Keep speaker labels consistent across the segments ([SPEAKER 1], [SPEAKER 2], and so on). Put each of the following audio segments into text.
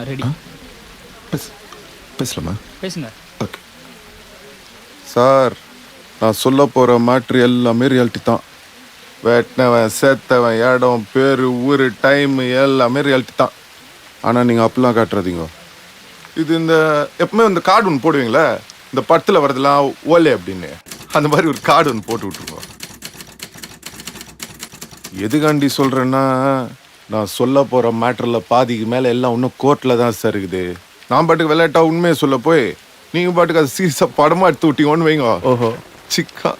[SPEAKER 1] Ready.
[SPEAKER 2] பேசலாமா?
[SPEAKER 1] பேசுங்க.
[SPEAKER 2] Okay sir, நான் சொல்ல போகிற மேட்ரு எல்லாமே ரியாலிட்டி தான். வெட்டினவன் சேர்த்தவன் இடம் பேர் ஊர் டைம் எல்லாமே ரியாலிட்டி தான். ஆனால் நீங்கள் அப்படிலாம் காட்டுறதீங்க. இது இந்த எப்பவுமே இந்த கார்டு ஒன்று போடுவீங்களே, இந்த படத்தில் வரதெல்லாம் ஓலே அப்படின்னு, அந்த மாதிரி ஒரு கார்டு ஒன்று போட்டு விட்ருங்க. எதுக்காண்டி சொல்கிறேன்னா, நான் சொல்ல போகிற மேட்டரில் பாதிக்கு மேலே எல்லாம் இன்னும் கோர்ட்டில் தான் சார் இருக்குது. நான் பாட்டுக்கு விளையாட்டா உண்மையை சொல்ல போய் நீங்கள் பாட்டுக்கு அது சீரியஸாக படமாக எடுத்து விட்டீங்கன்னு வைங்க.
[SPEAKER 3] ஓஹோ,
[SPEAKER 2] சிக்கா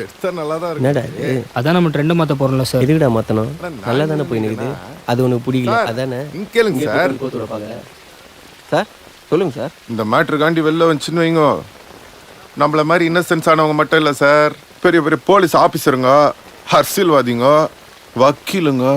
[SPEAKER 2] எடுத்தா நல்லா தான் இருக்கு.
[SPEAKER 1] அதான் நம்ம ட்ரெண்ட் மாற்ற போகிறோம்ல சார்.
[SPEAKER 3] எதுக்குடா மாற்றணும்? நல்லா தானே போய் நிற்குது. அது உனக்கு பிடிக்கல அதானே?
[SPEAKER 2] இங்க கேளுங்க சார்.
[SPEAKER 3] சார் சொல்லுங்க சார்.
[SPEAKER 2] இந்த மேட்ருக்காண்டி வெளில வந்துச்சுன்னு வைங்க, நம்மள மாதிரி இன்னசென்ஸ் ஆனவங்க மட்டும் இல்லை சார், பெரிய பெரிய போலீஸ் ஆஃபீஸருங்க, அரசியல்வாதிங்க, வக்கீலுங்க,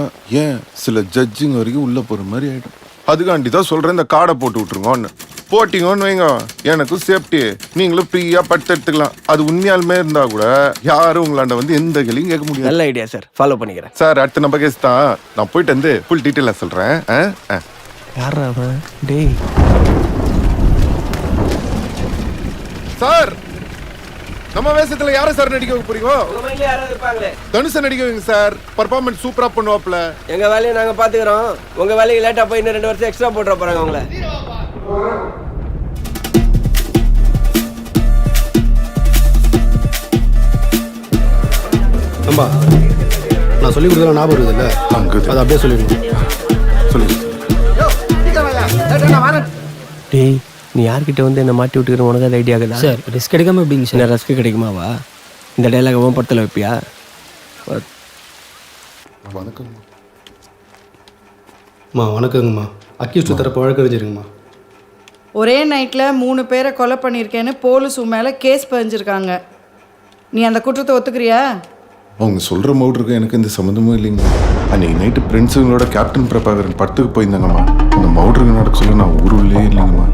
[SPEAKER 2] ஏன் சில ஜட்ஜுங்க வரைக்கும் உள்ள போற மாதிரி ஆயிடும். அதுக்காண்டி தான் சொல்றேன், இந்த கார்டை போட்டு விட்டுருங்கன்னு. போட்டிங்கன்னு வைங்க, எனக்கும் சேஃப்டி, நீங்களும் ஃப்ரீயா பட்டு எடுத்துக்கலாம். அது உண்மையாலுமே இருந்தா கூட யாரும் உங்களாண்ட வந்து எந்த கேள்வியும் கேட்க முடியாது.
[SPEAKER 3] நல்ல ஐடியா சார், ஃபாலோ பண்ணிக்கிறேன்
[SPEAKER 2] சார். அடுத்த நம்ம கேஸ் தான், நான் போயிட்டு வந்து ஃபுல் டீட்டெயிலாக சொல்றேன்.
[SPEAKER 3] யாரா அவன்? டேய்
[SPEAKER 2] சார், நம்ம வேஷத்துல யாரை சார் நடிக்க வைக்க போறீங்க? தனுஷை நடிக்க வைங்க சார், பர்ஃபார்மன்ஸ் சூப்பரா பண்ணுவாப்ல.
[SPEAKER 3] எங்க வேலையை நாங்க பாத்துக்கிறோம், உங்க வேலைக்கு லேட்டா போய் இன்னும் 2 வருஷம் எக்ஸ்ட்ரா போட்டுற போறாங்க உங்களை.
[SPEAKER 4] அம்பா, நான் சொல்லி கொடுத்தா ஞாபகம் இருக்குது இல்லை? அது அப்படியே சொல்லிடுங்க.
[SPEAKER 2] சொல்லுங்க.
[SPEAKER 3] டேய், நீ யார்கிட்ட வந்து என்ன மாட்டி விட்டுக்கிற? உனக்கு அது ஐடியா இருக்குதா?
[SPEAKER 1] சார் ரிஸ்க் எடுக்காமல் எப்படிங்க சார்?
[SPEAKER 3] என்ன ரிஸ்க் கிடைக்குமாவா? இந்த டைலாக் உன் படத்தில் வைப்பியா?
[SPEAKER 2] வணக்கம்.
[SPEAKER 4] அம்மா வணக்கங்கம்மா. அக்யூஸ்ட் தரப்பு வழக்கறிஞருங்கம்மா.
[SPEAKER 5] ஒரே நைட்டில் 3 பேரை கொலை பண்ணியிருக்கேன்னு போலீஸ் உன் மேலே கேஸ் பதிஞ்சிருக்காங்க. நீ அந்த குற்றத்தை ஒத்துக்கிறியா?
[SPEAKER 2] அவங்க சொல்கிற மவுட்ருக்கு எனக்கு எந்த சம்மந்தமும் இல்லைங்க. அன்றைக்கி நைட்டு ஃப்ரெண்ட்ஸுங்களோட கேப்டன் பிரபாகரன் படத்துக்கு போயிருந்தாங்கம்மா. அந்த மவுட்ருக்கு நடக்க சொல்ல நான் ஊருள்ளே இல்லைங்கம்மா.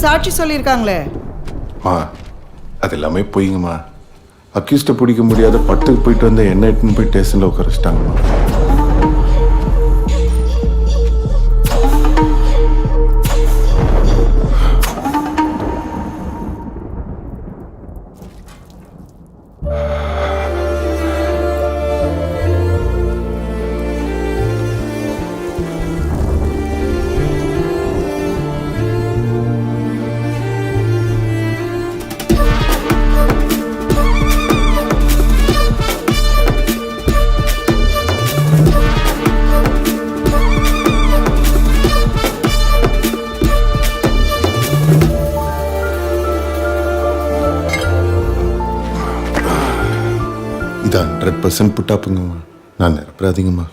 [SPEAKER 5] சாட்சி சொல்லியிருக்காங்களே.
[SPEAKER 2] அது எல்லாமே போயிங்கம்மா. அக்யூஸ்டை பிடிக்க முடியாத பட்டுக்கு போயிட்டு வந்த என்ன எட்டுன்னு போய் ஸ்டேஷனில் உட்கார வச்சிட்டாங்கம்மா. இது 100% புட்டாப்புங்கம்மா. நான் நிரப்பராதிங்கம்மா.